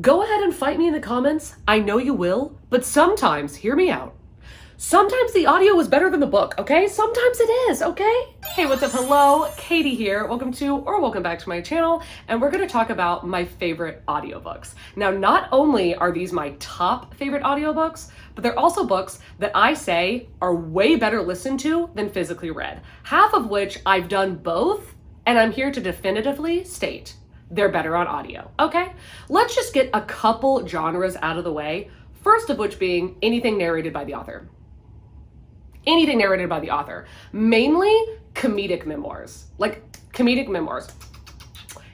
Go ahead and fight me in the comments. I know you will, but sometimes, hear me out. Sometimes the audio is better than the book, okay? Sometimes it is, okay? Hey, what's up? Hello, Katie here. Welcome back to my channel, and we're gonna talk about my favorite audiobooks. Now, not only are these my top favorite audiobooks, but they're also books that I say are way better listened to than physically read. Half of which I've done both, and I'm here to definitively state they're better on audio, okay? Let's just get a couple genres out of the way, first of which being anything narrated by the author. Anything narrated by the author, mainly comedic memoirs, like comedic memoirs.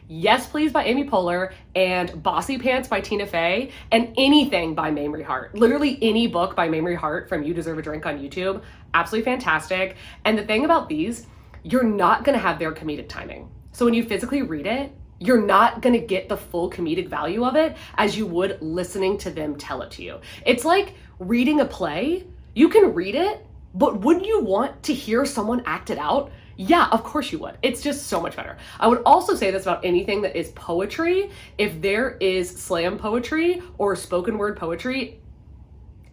Yes Please by Amy Poehler and Bossy Pants by Tina Fey and anything by Mamrie Hart. Literally any book by Mamrie Hart from You Deserve a Drink on YouTube. Absolutely fantastic. And the thing about these, you're not gonna have their comedic timing. So when you physically read it, you're not gonna get the full comedic value of it as you would listening to them tell it to you. It's like reading a play. You can read it, but wouldn't you want to hear someone act it out? Yeah, of course you would. It's just so much better. I would also say this about anything that is poetry. If there is slam poetry or spoken word poetry,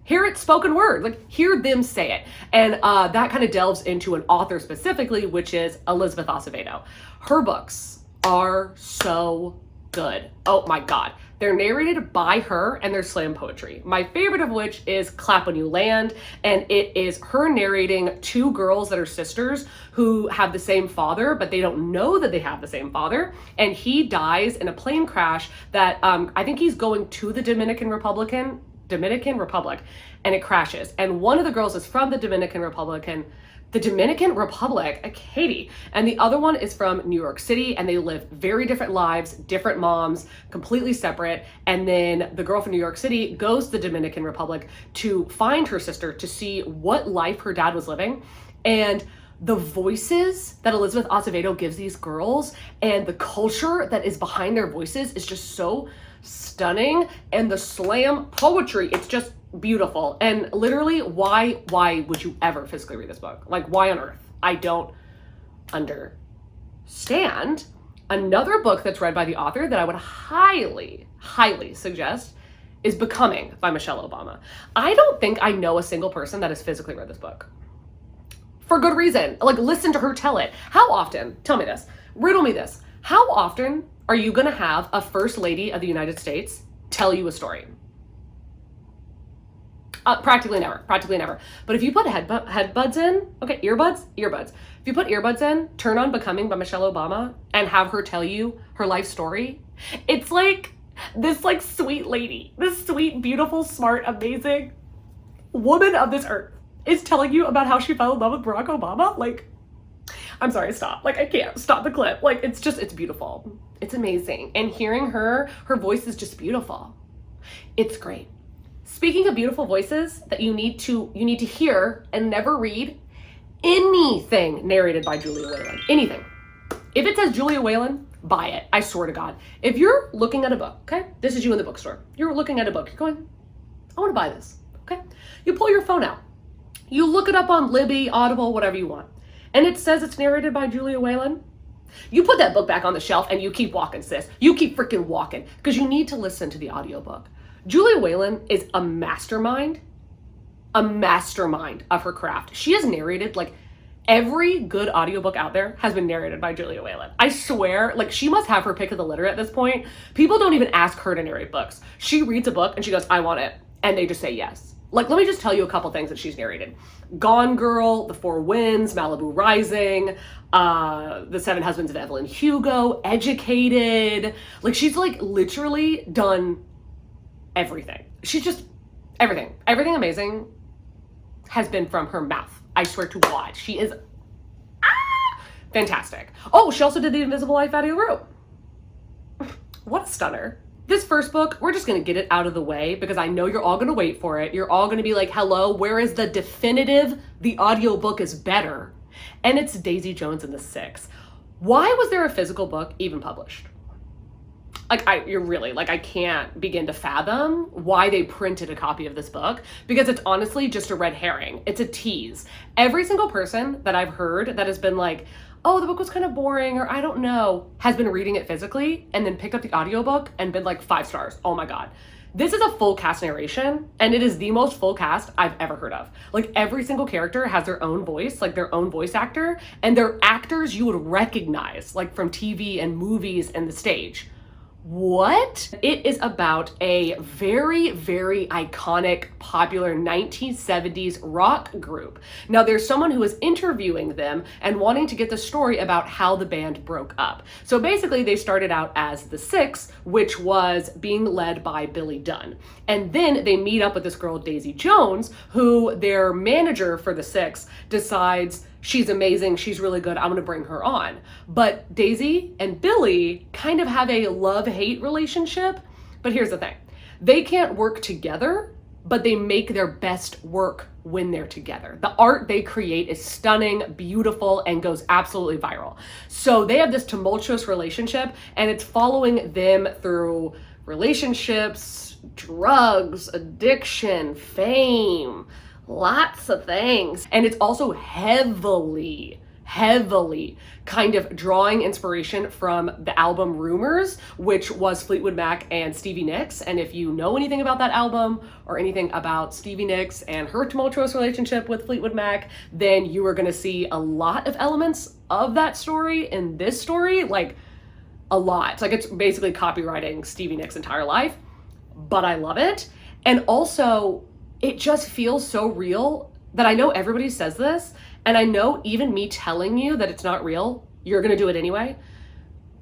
hear it spoken word, like hear them say it. And that kind of delves into an author specifically, which is Elizabeth Acevedo. Her books are so good. Oh my God. They're narrated by her and they're slam poetry. My favorite of which is Clap When You Land, and it is her narrating two girls that are sisters who have the same father, but they don't know that they have the same father, and he dies in a plane crash that I think he's going to the Dominican Republic, and it crashes. And one of the girls is from the Dominican Republic, Katie, and the other one is from New York City, and they live very different lives, different moms, completely separate. And then the girl from New York City goes to the Dominican Republic to find her sister to see what life her dad was living. And the voices that Elizabeth Acevedo gives these girls and the culture that is behind their voices is just so stunning. And the slam poetry, it's just beautiful. And literally, why would you ever physically read this book? Like, why on earth? I don't understand. Another book that's read by the author that I would highly suggest is Becoming by Michelle Obama. I don't think I know a single person that has physically read this book. For good reason. Like, listen to her tell it. How often, tell me this, riddle me this, how often are you gonna have a first lady of the United States tell you a story? Practically never. But if you put headbuds in, okay, earbuds. If you put earbuds in, turn on Becoming by Michelle Obama and have her tell you her life story. It's like this like sweet lady, this sweet, beautiful, smart, amazing woman of this earth is telling you about how she fell in love with Barack Obama. Like, I'm sorry, stop. Like, I can't stop the clip. Like, it's beautiful. It's amazing. And hearing her voice is just beautiful. It's great. Speaking of beautiful voices that you need to hear and never read, anything narrated by Julia Whelan. Anything. If it says Julia Whelan, buy it. I swear to God. If you're looking at a book, okay? This is you in the bookstore. You're looking at a book. You're going, I want to buy this, okay? You pull your phone out. You look it up on Libby, Audible, whatever you want. And it says it's narrated by Julia Whelan. You put that book back on the shelf and you keep walking, sis. You keep freaking walking because you need to listen to the audiobook. Julia Whelan is a mastermind of her craft. She has narrated, like, every good audiobook out there has been narrated by Julia Whelan. I swear, like, she must have her pick of the litter at this point. People don't even ask her to narrate books. She reads a book and she goes, I want it. And they just say yes. Like, let me just tell you a couple things that she's narrated. Gone Girl, The Four Winds, Malibu Rising, The Seven Husbands of Evelyn Hugo, Educated. Like, she's like literally done everything. She's just everything amazing has been from her mouth. I swear to God, she is fantastic. Oh, she also did The Invisible Life out of the Room. What a stunner. This first book, we're just gonna get it out of the way because I know you're all gonna wait for it. You're all gonna be like, hello, where is the definitive, the audiobook is better? And it's Daisy Jones and the Six. Why was there a physical book even published? Like, I can't begin to fathom why they printed a copy of this book, because it's honestly just a red herring. It's a tease. Every single person that I've heard that has been like, oh, the book was kind of boring, or I don't know, has been reading it physically and then picked up the audiobook and been like 5 stars. Oh my God. This is a full cast narration, and it is the most full cast I've ever heard of. Like, every single character has their own voice, like their own voice actor, and they're actors you would recognize, like from TV and movies and the stage. What? It is about a very, very iconic, popular 1970s rock group. Now, there's someone who is interviewing them and wanting to get the story about how the band broke up. So basically, they started out as the Six, which was being led by Billy Dunn. And then they meet up with this girl, Daisy Jones, who their manager for the Six decides she's amazing, she's really good, I'm gonna bring her on. But Daisy and Billy kind of have a love-hate relationship. But here's the thing, they can't work together, but they make their best work when they're together. The art they create is stunning, beautiful, and goes absolutely viral. So they have this tumultuous relationship, and it's following them through relationships, drugs, addiction, fame, lots of things. And it's also heavily kind of drawing inspiration from the album Rumors, which was Fleetwood Mac and Stevie Nicks. And if you know anything about that album or anything about Stevie Nicks and her tumultuous relationship with Fleetwood Mac, then you are gonna see a lot of elements of that story in this story, like a lot. Like, it's basically copywriting Stevie Nicks' entire life, but I love it. And also, it just feels so real that I know everybody says this, and I know even me telling you that it's not real, you're gonna do it anyway.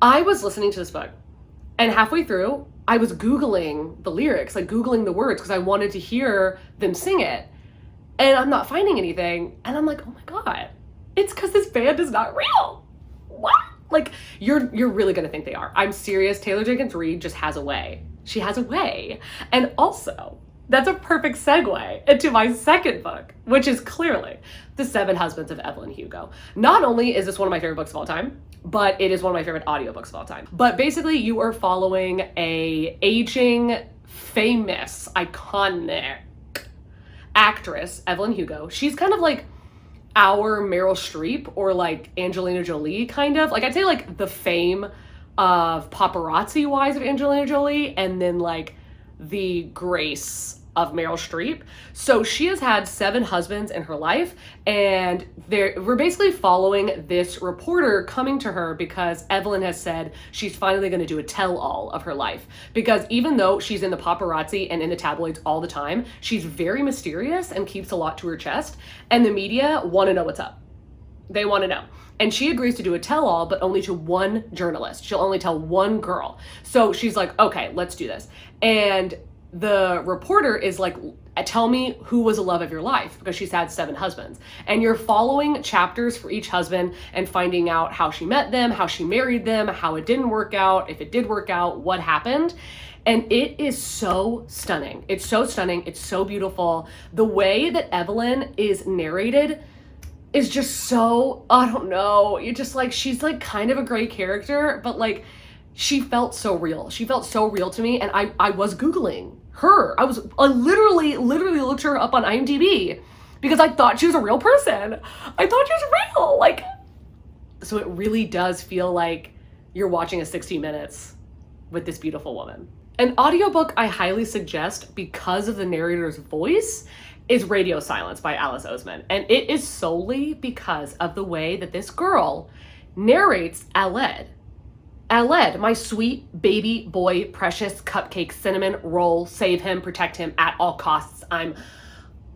I was listening to this book, and halfway through, I was Googling the lyrics, like Googling the words, because I wanted to hear them sing it. And I'm not finding anything, and I'm like, oh my God, it's because this band is not real. What? Like, you're really gonna think they are. I'm serious, Taylor Jenkins Reid just has a way. She has a way. And also, that's a perfect segue into my second book, which is clearly The 7 Husbands of Evelyn Hugo. Not only is this one of my favorite books of all time, but it is one of my favorite audiobooks of all time. But basically, you are following a aging, famous, iconic actress, Evelyn Hugo. She's kind of like our Meryl Streep or like Angelina Jolie, kind of. Like, I'd say like the fame of paparazzi-wise of Angelina Jolie, and then like the grace of Meryl Streep. So she has had 7 husbands in her life, and we're basically following this reporter coming to her because Evelyn has said she's finally going to do a tell-all of her life. Because even though she's in the paparazzi and in the tabloids all the time, she's very mysterious and keeps a lot to her chest, and the media want to know what's up. They want to know. And she agrees to do a tell-all, but only to one journalist. She'll only tell one girl. So she's like, okay, let's do this. And the reporter is like, tell me who was the love of your life, because she's had 7 husbands. And you're following chapters for each husband and finding out how she met them, how she married them, how it didn't work out, if it did work out, what happened. And it is so stunning. It's so stunning. It's so beautiful. The way that Evelyn is narrated is just so, I don't know, you're just like, she's like kind of a great character, but like, she felt so real. She felt so real to me, and I was Googling her. I literally looked her up on IMDb because I thought she was a real person. I thought she was real. Like, so it really does feel like you're watching a 60 Minutes with this beautiful woman. An audiobook I highly suggest because of the narrator's voice is Radio Silence by Alice Oseman. And it is solely because of the way that this girl narrates Aled. Aled, my sweet baby boy, precious cupcake, cinnamon roll, save him, protect him at all costs. I'm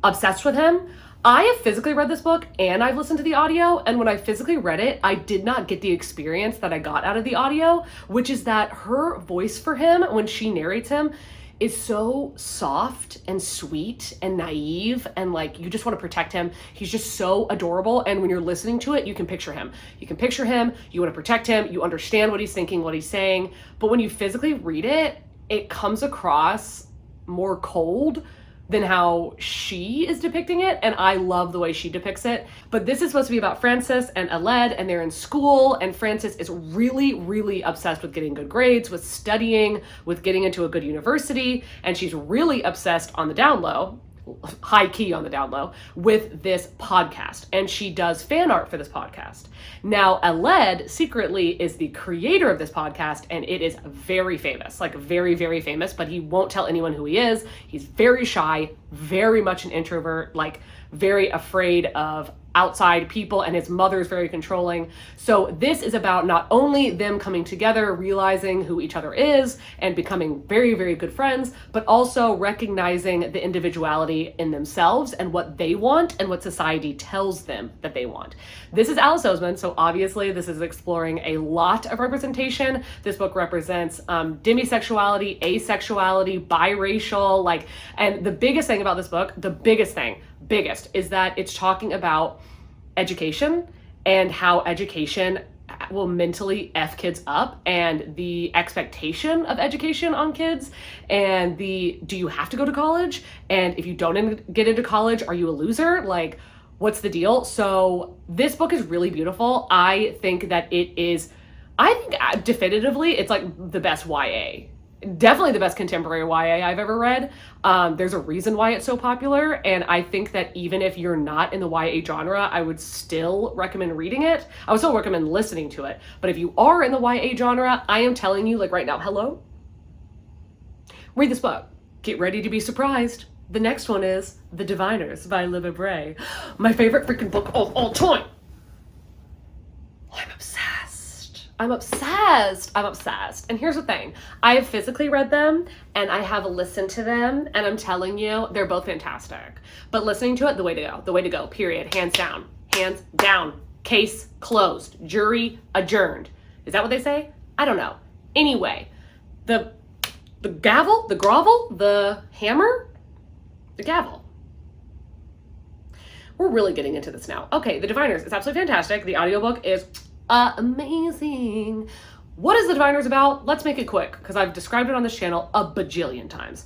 obsessed with him. I have physically read this book and I've listened to the audio, and when I physically read it, I did not get the experience that I got out of the audio, which is that her voice for him, when she narrates him, is so soft and sweet and naive, and like, you just want to protect him. He's just so adorable, and when you're listening to it, you can picture him. You can picture him, you want to protect him, you understand what he's thinking, what he's saying, but when you physically read it, it comes across more cold than how she is depicting it, and I love the way she depicts it. But this is supposed to be about Francis and Aled, and they're in school, and Francis is really obsessed with getting good grades, with studying, with getting into a good university, and she's really obsessed on the down low high key on the down low with this podcast, and she does fan art for this podcast. Now, Aled secretly is the creator of this podcast, and it is very famous, like very, very famous, but he won't tell anyone who he is. He's very shy, very much an introvert, like very afraid of outside people, and his mother is very controlling. So this is about not only them coming together, realizing who each other is and becoming very, very good friends, but also recognizing the individuality in themselves and what they want and what society tells them that they want. This is Alice Oseman, so obviously this is exploring a lot of representation. This book represents demisexuality, asexuality, biracial, like, and the biggest thing about this book, biggest is that it's talking about education and how education will mentally F kids up, and the expectation of education on kids, and do you have to go to college? And if you don't get into college, are you a loser? Like, what's the deal? So this book is really beautiful. I think definitively it's like the best YA. Definitely the best contemporary YA I've ever read. There's a reason why it's so popular, and I think that even if you're not in the YA genre, I would still recommend reading it. I would still recommend listening to it. But if you are in the YA genre, I am telling you, like right now, hello? Read this book. Get ready to be surprised. The next one is The Diviners by Libba Bray. My favorite freaking book of all time. I'm obsessed. And here's the thing. I have physically read them and I have listened to them, and I'm telling you, they're both fantastic. But listening to it, the way to go, period. Hands down. Case closed. Jury adjourned. Is that what they say? I don't know. Anyway, the gavel, the grovel, the hammer, the gavel. We're really getting into this now. Okay, The Diviners is absolutely fantastic. The audiobook is amazing. What is The Diviners about? Let's make it quick, because I've described it on this channel a bajillion times.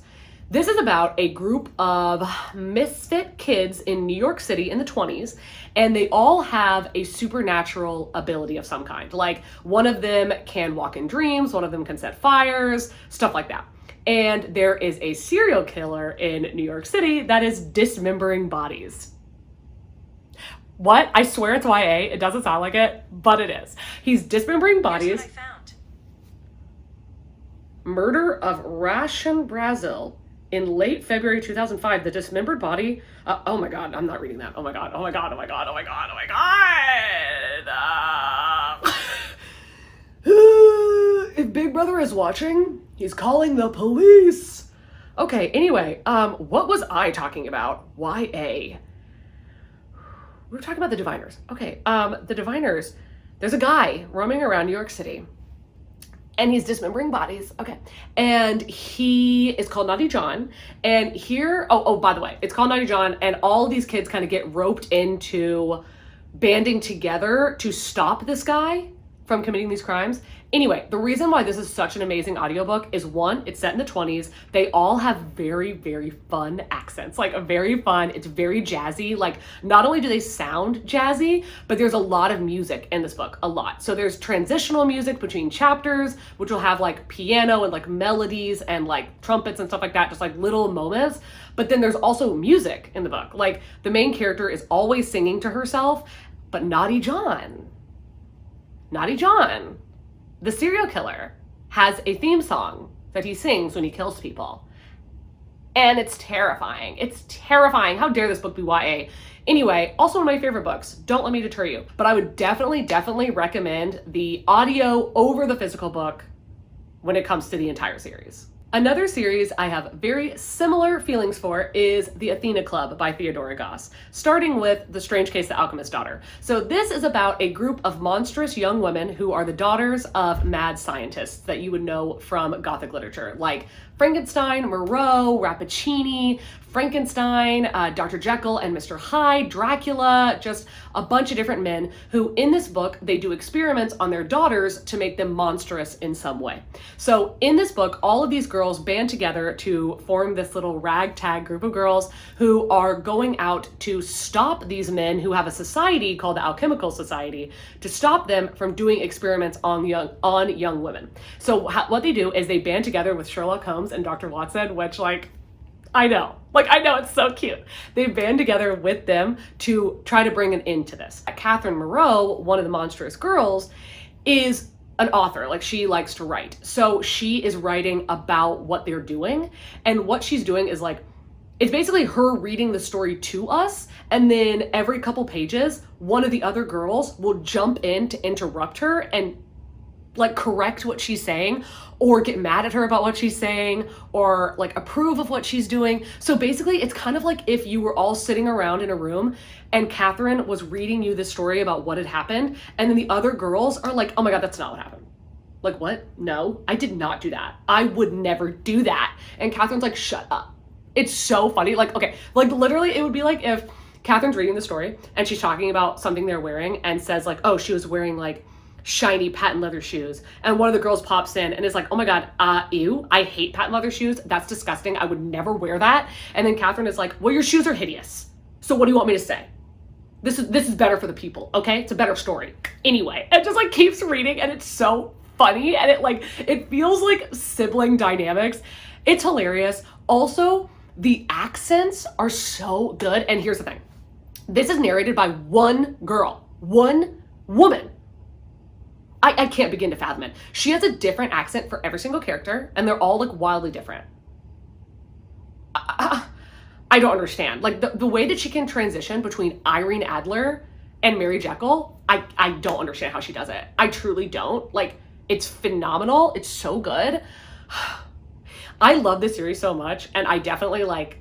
This is about a group of misfit kids in New York City in the 20s, and they all have a supernatural ability of some kind. Like, one of them can walk in dreams, one of them can set fires, stuff like that. And there is a serial killer in New York City that is dismembering bodies. What? I swear it's YA. It doesn't sound like it, but it is. He's dismembering bodies. Here's what I found. Murder of Russian Brazil in late February 2005. The dismembered body. Oh my God, I'm not reading that. Oh my God. If Big Brother is watching, he's calling the police. Okay, anyway, what was I talking about? YA. We were talking about The Diviners. Okay, The Diviners, there's a guy roaming around New York City, and he's dismembering bodies. Okay, and he is called Naughty John. And here, by the way, it's called Naughty John, and all these kids kind of get roped into banding together to stop this guy from committing these crimes. Anyway, the reason why this is such an amazing audiobook is, one, it's set in the 20s. They all have very, very fun accents, like very fun. It's very jazzy. Like, not only do they sound jazzy, but there's a lot of music in this book, a lot. So there's transitional music between chapters, which will have like piano and like melodies and like trumpets and stuff like that, just like little moments. But then there's also music in the book. Like, the main character is always singing to herself, but Naughty John, the serial killer, has a theme song that he sings when he kills people. And it's terrifying. How dare this book be YA? Anyway, also one of my favorite books. Don't let me deter you. But I would definitely recommend the audio over the physical book when it comes to the entire series. Another series I have very similar feelings for is The Athena Club by Theodora Goss, starting with The Strange Case of the Alchemist's Daughter. So this is about a group of monstrous young women who are the daughters of mad scientists that you would know from Gothic literature, like Frankenstein, Moreau, Rappaccini, Frankenstein, Dr. Jekyll and Mr. Hyde, Dracula, just a bunch of different men who, in this book, they do experiments on their daughters to make them monstrous in some way. So in this book, all of these girls band together to form this little ragtag group of girls who are going out to stop these men who have a society called the Alchemical Society, to stop them from doing experiments on young women. So what they do is they band together with Sherlock Holmes and Dr. Watson, which, like, I know. Like, I know, it's so cute. They band together with them to try to bring an end to this. Catherine Moreau, one of the monstrous girls, is an author. Like, she likes to write. So she is writing about what they're doing. And what she's doing is like, it's basically her reading the story to us. And then every couple pages, one of the other girls will jump in to interrupt her and like correct what she's saying, or get mad at her about what she's saying, or like approve of what she's doing. So basically it's kind of like if you were all sitting around in a room and Catherine was reading you the story about what had happened, and then the other girls are like, oh my God, that's not what happened. Like, what? No, I did not do that. I would never do that. And Catherine's like, shut up. It's so funny. Like, okay, like literally it would be like if Catherine's reading the story and she's talking about something they're wearing and says like, oh, she was wearing like shiny patent leather shoes, and one of the girls pops in and is like, oh my God, ew, I hate patent leather shoes. That's disgusting. I would never wear that. And then Catherine is like, well, your shoes are hideous. So what do you want me to say? This is better for the people, okay? It's a better story. Anyway, it just like keeps reading, and it's so funny, and it feels like sibling dynamics. It's hilarious. Also, the accents are so good. And here's the thing. This is narrated by one girl, one woman. I can't begin to fathom it. She has a different accent for every single character, and they're all like wildly different. I don't understand. Like the way that she can transition between Irene Adler and Mary Jekyll, I don't understand how she does it. I truly don't. Like, it's phenomenal. It's so good. I love this series so much, and I definitely like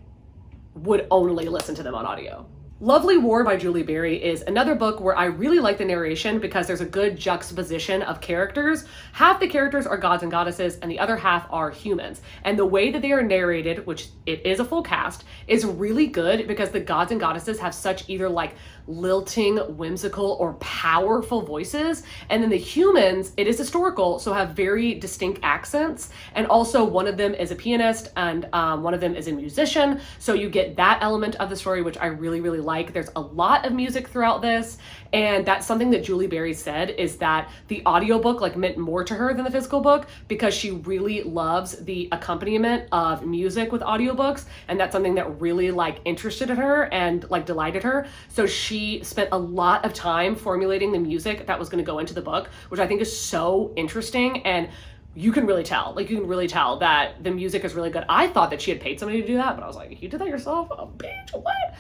would only listen to them on audio. Lovely War by Julie Berry is another book where I really like the narration because there's a good juxtaposition of characters. Half the characters are gods and goddesses, and the other half are humans. And the way that they are narrated, which it is a full cast, is really good because the gods and goddesses have such either like lilting, whimsical, or powerful voices. And then the humans, it is historical, so have very distinct accents. And also one of them is a pianist, and one of them is a musician. So you get that element of the story, which I really, really like. There's a lot of music throughout this, and that's something that Julie Berry said, is that the audiobook like meant more to her than the physical book because she really loves the accompaniment of music with audiobooks, and that's something that really like interested her and like delighted her. So she spent a lot of time formulating the music that was going to go into the book, which I think is so interesting. And you can really tell that the music is really good. I thought that she had paid somebody to do that, but I was like, you did that yourself? Oh, bitch, what?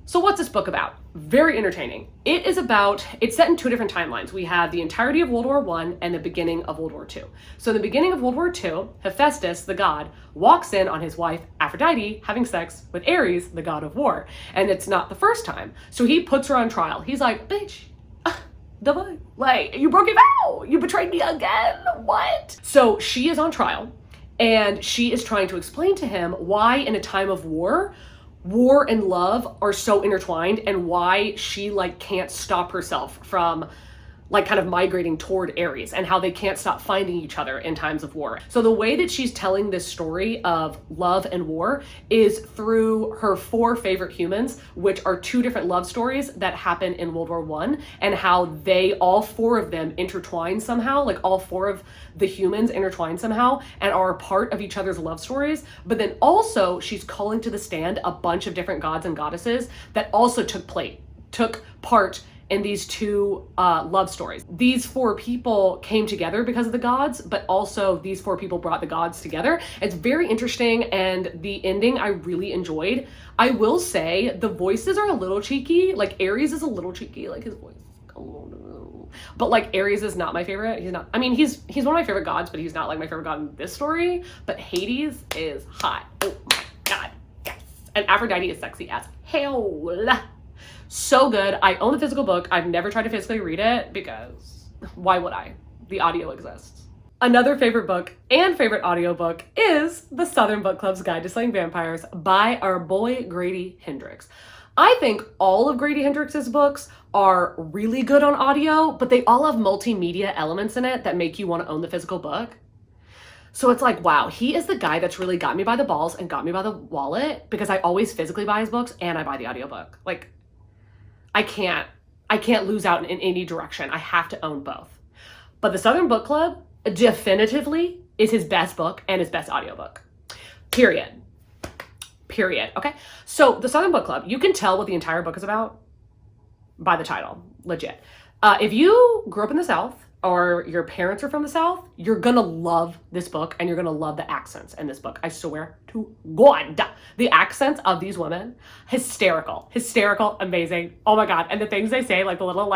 So what's this book about? Very entertaining. It's set in two different timelines. We have the entirety of World War I and the beginning of World War II. So in the beginning of World War II, Hephaestus, the god, walks in on his wife Aphrodite having sex with Ares, the god of war. And it's not the first time. So he puts her on trial. He's like, bitch, like, you broke your vow. You betrayed me again. What? So she is on trial, and she is trying to explain to him why in a time of war and love are so intertwined, and why she like can't stop herself from like kind of migrating toward Ares, and how they can't stop finding each other in times of war. So the way that she's telling this story of love and war is through her 4 favorite humans, which are 2 different love stories that happen in World War I, and how all 4 of them intertwine somehow, like all 4 of the humans intertwine somehow and are a part of each other's love stories. But then also she's calling to the stand a bunch of different gods and goddesses that also took part in these 2 love stories. These 4 people came together because of the gods, but also these 4 people brought the gods together. It's very interesting, and the ending I really enjoyed. I will say the voices are a little cheeky. Like Ares is a little cheeky, like his voice. But like Ares is not my favorite. He's not, I mean, he's one of my favorite gods, but he's not like my favorite god in this story. But Hades is hot. Oh my God, yes. And Aphrodite is sexy as hell. So good. I own the physical book. I've never tried to physically read it because why would I? The audio exists. Another favorite book and favorite audiobook is The Southern Book Club's Guide to Slaying Vampires by our boy Grady Hendrix. I think all of Grady Hendrix's books are really good on audio, but they all have multimedia elements in it that make you want to own the physical book. So it's like, wow, he is the guy that's really got me by the balls and got me by the wallet, because I always physically buy his books and I buy the audiobook. Like, I can't lose out in any direction. I have to own both. But The Southern Book Club definitively is his best book and his best audiobook. Period. period. Okay. So the Southern Book Club, you can tell what the entire book is about by the title, legit. If you grew up in the South or your parents are from the South, you're gonna love this book and you're gonna love the accents in this book. I swear to God. The accents of these women, hysterical, amazing. Oh my God. And the things they say, like the little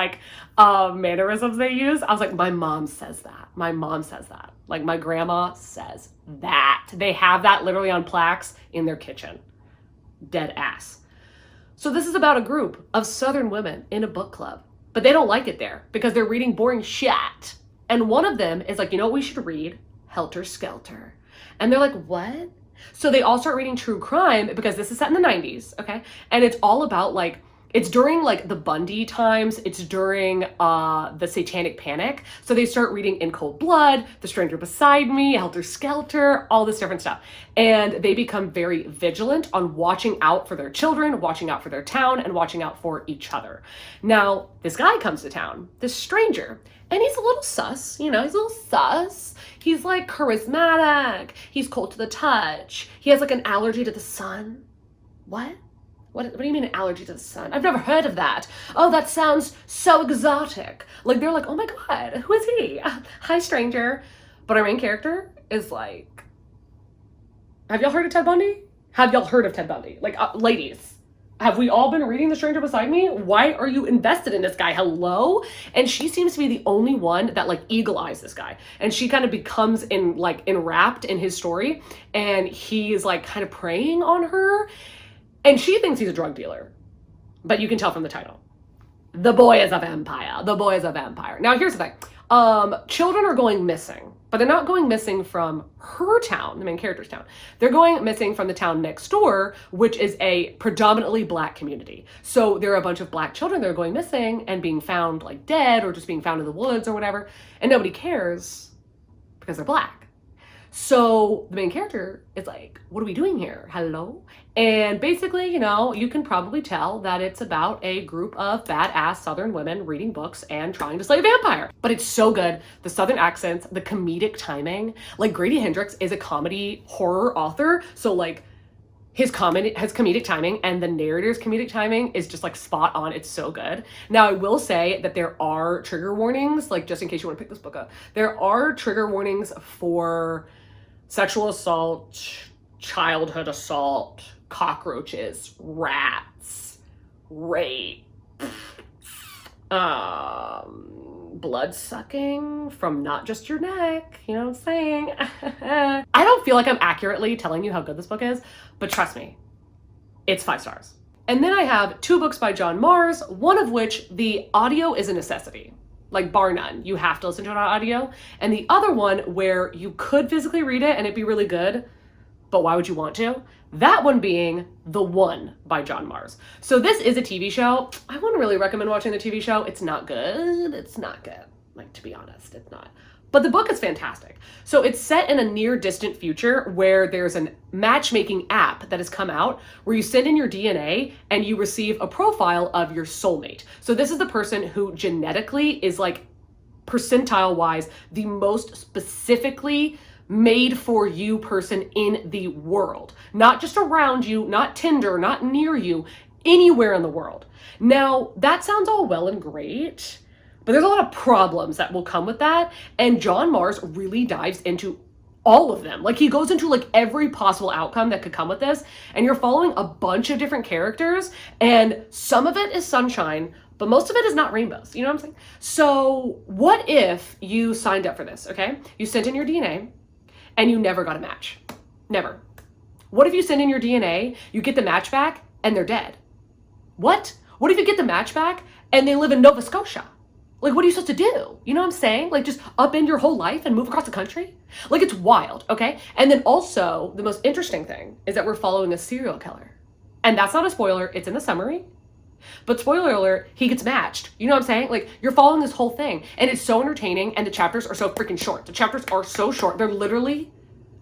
mannerisms they use, I was like, my mom says that. My mom says that. Like my grandma says that. They have that literally on plaques in their kitchen. Dead ass. So this is about a group of Southern women in a book club. But they don't like it there because they're reading boring shit. And one of them is like, you know what we should read? Helter Skelter. And they're like, what? So they all start reading true crime because this is set in the 90s, okay? And it's all about it's during the Bundy times. It's during the Satanic Panic. So they start reading In Cold Blood, The Stranger Beside Me, Helter Skelter, all this different stuff. And they become very vigilant on watching out for their children, watching out for their town, and watching out for each other. Now, this guy comes to town, this stranger, and he's a little sus, he's a little sus. He's charismatic. He's cold to the touch. He has an allergy to the sun. What? What do you mean an allergy to the sun? I've never heard of that. Oh, that sounds so exotic. They're like, oh my God, who is he? Hi, stranger. But our main character is have y'all heard of Ted Bundy? Have y'all heard of Ted Bundy? Ladies, have we all been reading The Stranger Beside Me? Why are you invested in this guy? Hello? And she seems to be the only one that eagle eyes this guy. And she kind of becomes enwrapped in his story. And he's kind of preying on her. And she thinks he's a drug dealer, but you can tell from the title. The boy is a vampire. The boy is a vampire. Now, here's the thing. Children are going missing, but they're not going missing from her town, the main character's town. They're going missing from the town next door, which is a predominantly Black community. So there are a bunch of Black children that are going missing and being found dead or just being found in the woods or whatever. And nobody cares because they're Black. So the main character is what are we doing here? Hello? And basically, you can probably tell that it's about a group of badass Southern women reading books and trying to slay a vampire. But it's so good. The Southern accents, the comedic timing. Grady Hendrix is a comedy horror author. So his comedic timing and the narrator's comedic timing is just spot on. It's so good. Now, I will say that there are trigger warnings, just in case you want to pick this book up. There are trigger warnings for sexual assault, childhood assault, cockroaches, rats, rape, blood sucking from not just your neck, you know what I'm saying? I don't feel like I'm accurately telling you how good this book is, but trust me, it's 5 stars. And then I have 2 books by John Mars, one of which the audio is a necessity. Bar none. You have to listen to it on audio. And the other one where you could physically read it and it'd be really good, but why would you want to? That one being The One by John Mars. So this is a TV show. I wouldn't really recommend watching the TV show. It's not good. It's not good. To be honest, it's not. But the book is fantastic. So it's set in a near distant future where there's a matchmaking app that has come out where you send in your DNA and you receive a profile of your soulmate. So this is the person who genetically is percentile wise, the most specifically made for you person in the world. Not just around you, not Tinder, not near you, anywhere in the world. Now, that sounds all well and great, but there's a lot of problems that will come with that. And John Mars really dives into all of them. He goes into every possible outcome that could come with this. And you're following a bunch of different characters. And some of it is sunshine, but most of it is not rainbows. You know what I'm saying? So what if you signed up for this, okay? You sent in your DNA and you never got a match. Never. What if you send in your DNA, you get the match back and they're dead? What? What if you get the match back and they live in Nova Scotia? What are you supposed to do? You know what I'm saying? Just upend your whole life and move across the country? It's wild, okay? And then also, the most interesting thing is that we're following a serial killer. And that's not a spoiler, it's in the summary. But spoiler alert, he gets matched. You know what I'm saying? You're following this whole thing. And it's so entertaining, and the chapters are so freaking short. The chapters are so short. They're literally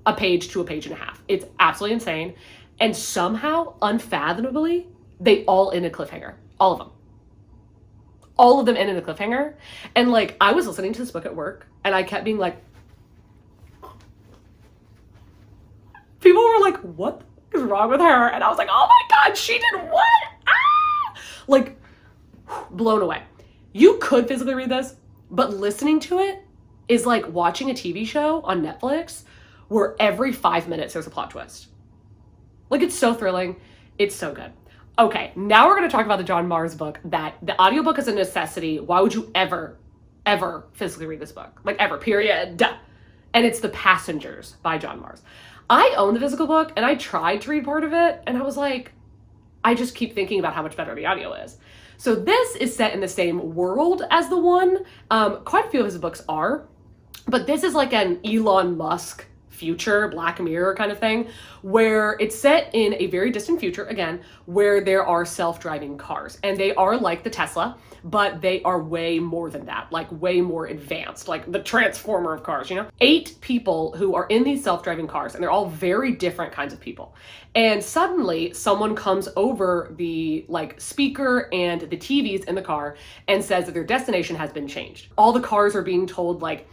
a page to a page and a half. It's absolutely insane. And somehow, unfathomably, they all end a cliffhanger. All of them. All of them end in a cliffhanger. And I was listening to this book at work and I kept being people were what is wrong with her. And I was like, oh my God, she did what? Ah! Like, blown away. You could physically read this, but listening to it is like watching a TV show on Netflix where every 5 minutes there's a plot twist. Like, it's so thrilling. It's so good. Okay, now we're going to talk about the John Marrs book. That the audiobook is a necessity. Why would you ever physically read this book? Like, ever, period. And it's The Passengers by John Marrs. I own the physical book, and I tried to read part of it, and I was like, I just keep thinking about how much better the audio is. So this is set in the same world as the one. Quite a few of his books are, but this is like an Elon Musk future, Black Mirror kind of thing, where it's set in a very distant future, again, where there are self-driving cars. And they are like the Tesla, but they are way more than that, like way more advanced, like the transformer of cars, you know? 8 people who are in these self-driving cars, and they're all very different kinds of people. And suddenly someone comes over the like speaker and the TVs in the car and says that their destination has been changed. All the cars are being told like,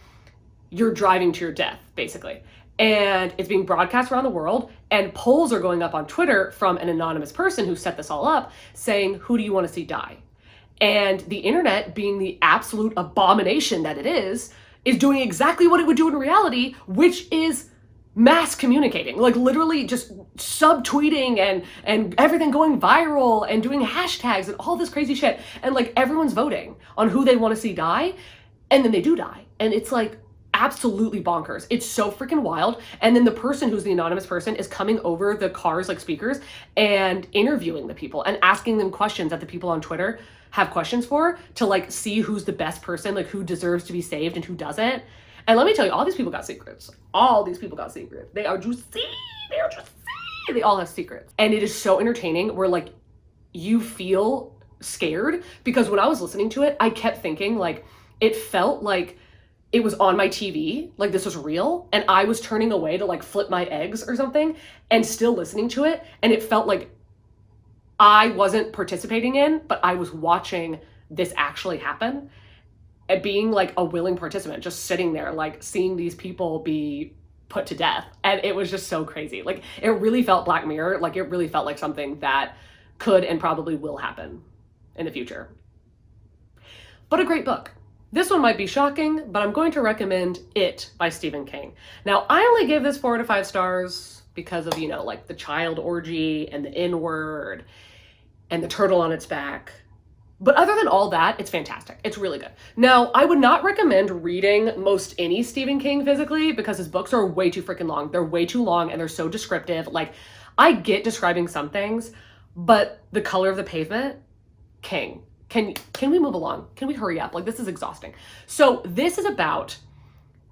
you're driving to your death, basically. And it's being broadcast around the world, and polls are going up on Twitter from an anonymous person who set this all up saying, who do you want to see die? And the internet, being the absolute abomination that it is doing exactly what it would do in reality, which is mass communicating, like literally just subtweeting and everything going viral and doing hashtags and all this crazy shit. And like everyone's voting on who they want to see die, and then they do die. And it's like, absolutely bonkers. It's so freaking wild. And then the person who's the anonymous person is coming over the cars like speakers and interviewing the people and asking them questions that the people on Twitter have questions for, to like see who's the best person, like who deserves to be saved and who doesn't. And let me tell you, all these people got secrets. All these people got secrets. They are juicy. They are juicy. They all have secrets. And it is so entertaining where like you feel scared, because when I was listening to it, I kept thinking like, it felt like it was on my TV, like this was real, and I was turning away to like flip my eggs or something and still listening to it. And it felt like I wasn't participating in, but I was watching this actually happen, and being like a willing participant, just sitting there, like seeing these people be put to death. And it was just so crazy. Like it really felt Black Mirror. Like it really felt like something that could and probably will happen in the future. But a great book. This one might be shocking, but I'm going to recommend It by Stephen King. Now, I only gave this 4 out of 5 stars because of, you know, like the child orgy and the N-word and the turtle on its back. But other than all that, it's fantastic. It's really good. Now, I would not recommend reading most any Stephen King physically because his books are way too freaking long. They're way too long and they're so descriptive. Like, I get describing some things, but The Color of the Pavement, King. Can we move along? Can we hurry up? Like, this is exhausting. So this is about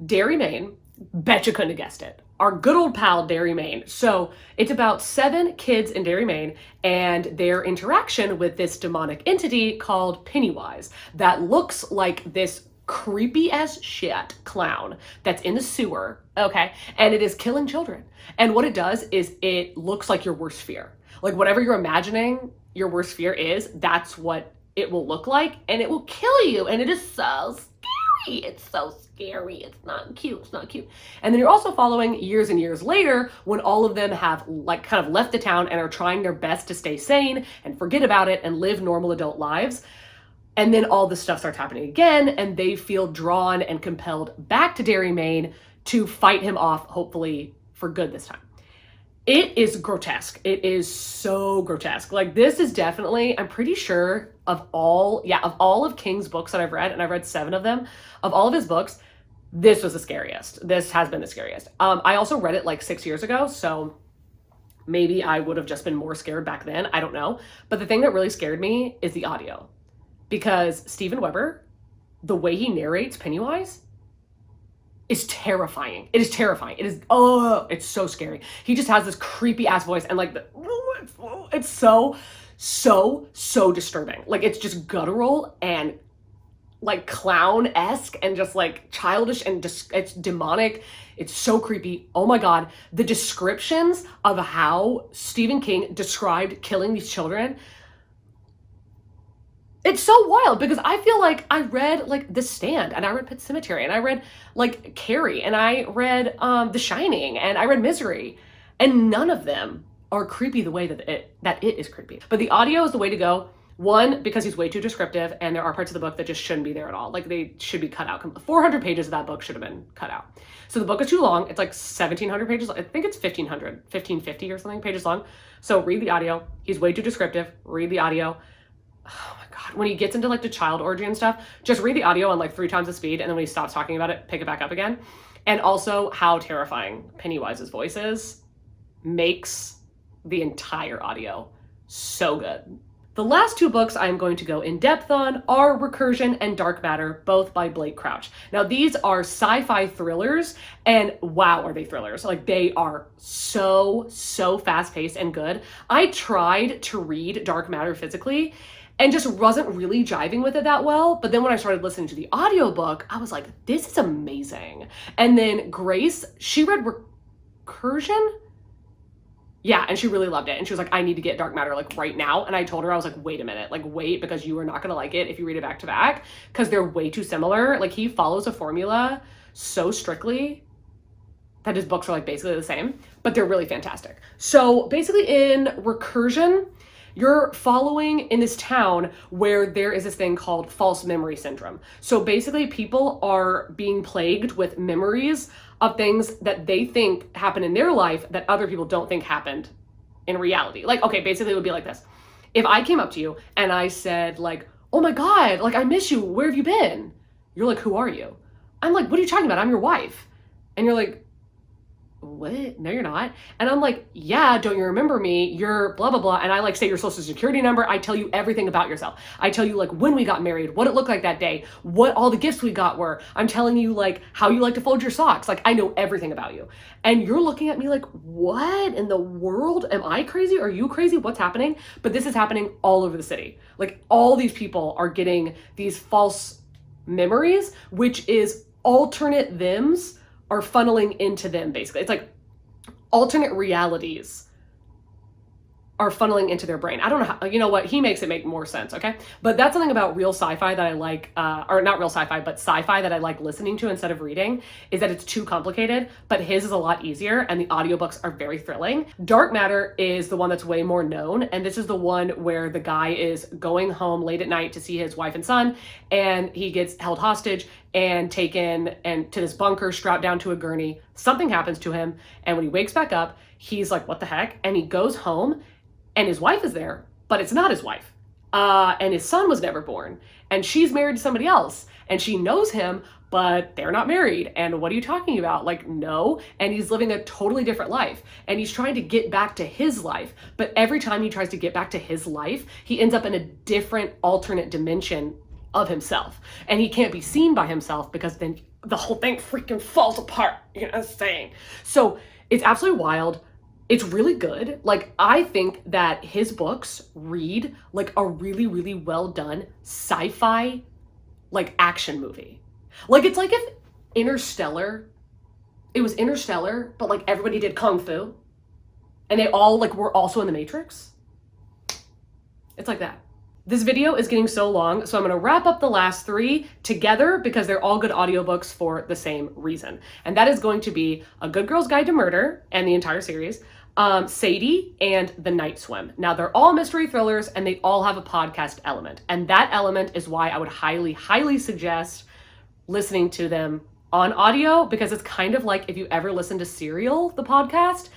Derry, Maine. Bet you couldn't have guessed it. Our good old pal, Derry, Maine. So it's about 7 kids in Derry, Maine, and their interaction with this demonic entity called Pennywise that looks like this creepy as shit clown that's in the sewer, okay? And it is killing children. And what it does is it looks like your worst fear. Like whatever you're imagining your worst fear is, that's what it will look like, and it will kill you. And it is so scary. It's so scary. It's not cute. It's not cute. And then you're also following years and years later when all of them have like kind of left the town and are trying their best to stay sane and forget about it and live normal adult lives. And then all this stuff starts happening again, and they feel drawn and compelled back to Derry, Maine to fight him off, hopefully for good this time. It is grotesque. It is so grotesque. Like this is definitely, I'm pretty sure of all of King's books that I've read, and I've read 7 of them, of all of his books, this was the scariest. This has been the scariest. I also read it like 6 years ago, so maybe I would have just been more scared back then. I don't know. But the thing that really scared me is the audio, because Steven Weber, the way he narrates Pennywise, is terrifying. It is terrifying. It is, oh, it's so scary. He just has this creepy ass voice, and like, it's so disturbing. Like, it's just guttural and like clown-esque and just like childish and it's demonic. It's so creepy. Oh my God. The descriptions of how Stephen King described killing these children, it's so wild, because I feel like I read like The Stand, and I read Pet Sematary, and I read like Carrie, and I read The Shining, and I read Misery, and none of them are creepy the way that it is creepy. But the audio is the way to go. One, because he's way too descriptive, and there are parts of the book that just shouldn't be there at all. Like, they should be cut out. 400 pages of that book should have been cut out. So the book is too long. It's like 1,700 pages. I think it's 1,550 or something pages long. So read the audio. He's way too descriptive. Read the audio. Oh my God. When he gets into like the child orgy and stuff, just read the audio on like 3 times the speed, and then when he stops talking about it, pick it back up again. And also how terrifying Pennywise's voice is makes the entire audio so good. The last 2 books I'm going to go in depth on are Recursion and Dark Matter, both by Blake Crouch. Now, these are sci-fi thrillers, and wow, are they thrillers. Like, they are so fast-paced and good. I tried to read Dark Matter physically and just wasn't really jiving with it that well. But then when I started listening to the audiobook, I was like, this is amazing. And then Grace, she read Recursion? Yeah, and she really loved it. And she was like, I need to get Dark Matter like right now. And I told her, I was like, wait a minute, like wait, because you are not gonna like it if you read it back to back, because they're way too similar. Like, he follows a formula so strictly that his books are like basically the same, but they're really fantastic. So basically in Recursion, you're following in this town where there is this thing called false memory syndrome. So basically people are being plagued with memories of things that they think happen in their life that other people don't think happened in reality. Like, okay, basically it would be like this. If I came up to you and I said like, oh my God, like I miss you, where have you been? You're like, who are you? I'm like, what are you talking about? I'm your wife. And you're like, what? No, you're not. And I'm like, yeah, don't you remember me? You're blah, blah, blah. And I like say your social security number. I tell you everything about yourself. I tell you like when we got married, what it looked like that day, what all the gifts we got were. I'm telling you like how you like to fold your socks. Like, I know everything about you. And you're looking at me like, what in the world? Am I crazy? Are you crazy? What's happening? But this is happening all over the city. Like, all these people are getting these false memories, which is alternate thems are funneling into them, basically. It's like alternate realities are funneling into their brain. I don't know how, you know what, he makes it make more sense, okay? But that's something about real sci-fi that I like, or not real sci-fi, but sci-fi that I like listening to instead of reading, is that it's too complicated, but his is a lot easier, and the audiobooks are very thrilling. Dark Matter is the one that's way more known, and this is the one where the guy is going home late at night to see his wife and son, and he gets held hostage and taken and to this bunker, strapped down to a gurney. Something happens to him, and when he wakes back up, he's like, what the heck? And he goes home, and his wife is there, but it's not his wife. And his son was never born. And she's married to somebody else. And she knows him, but they're not married. And what are you talking about? Like, no. And he's living a totally different life. And he's trying to get back to his life. But every time he tries to get back to his life, he ends up in a different alternate dimension of himself. And he can't be seen by himself, because then the whole thing freaking falls apart. You know what I'm saying? So it's absolutely wild. It's really good. Like, I think that his books read like a really, really well done sci-fi, like, action movie. Like, it's like if it was Interstellar, but like everybody did Kung Fu and they all like were also in the Matrix. It's like that. This video is getting so long, so I'm gonna wrap up the last 3 together because they're all good audiobooks for the same reason. And that is going to be A Good Girl's Guide to Murder and the entire series, Sadie, and The Night Swim. Now, they're all mystery thrillers and they all have a podcast element. And that element is why I would highly, highly suggest listening to them on audio, because it's kind of like if you ever listen to Serial, the podcast,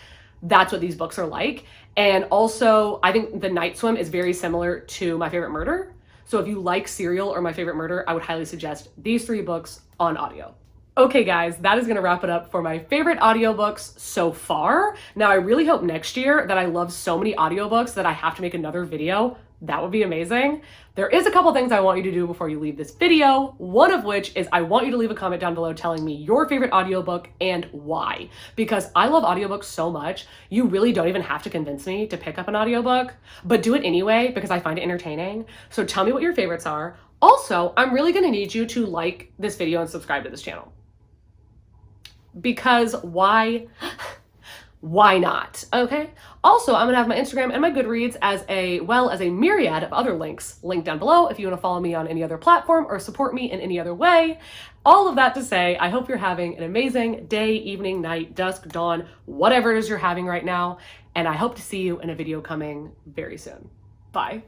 that's what these books are like. And also, I think The Night Swim is very similar to My Favorite Murder. So if you like Serial or My Favorite Murder, I would highly suggest these 3 books on audio. Okay guys, that is gonna wrap it up for my favorite audiobooks so far. Now, I really hope next year that I love so many audiobooks that I have to make another video. That would be amazing. There is a couple things I want you to do before you leave this video. One of which is I want you to leave a comment down below telling me your favorite audiobook and why. Because I love audiobooks so much, you really don't even have to convince me to pick up an audiobook, but do it anyway because I find it entertaining. So tell me what your favorites are. Also, I'm really gonna need you to like this video and subscribe to this channel. Because why Why not? Okay. Also, I'm gonna have my Instagram and my Goodreads as well as a myriad of other links linked down below if you want to follow me on any other platform or support me in any other way. All of that to say, I hope you're having an amazing day, evening, night, dusk, dawn, whatever it is you're having right now. And I hope to see you in a video coming very soon. Bye.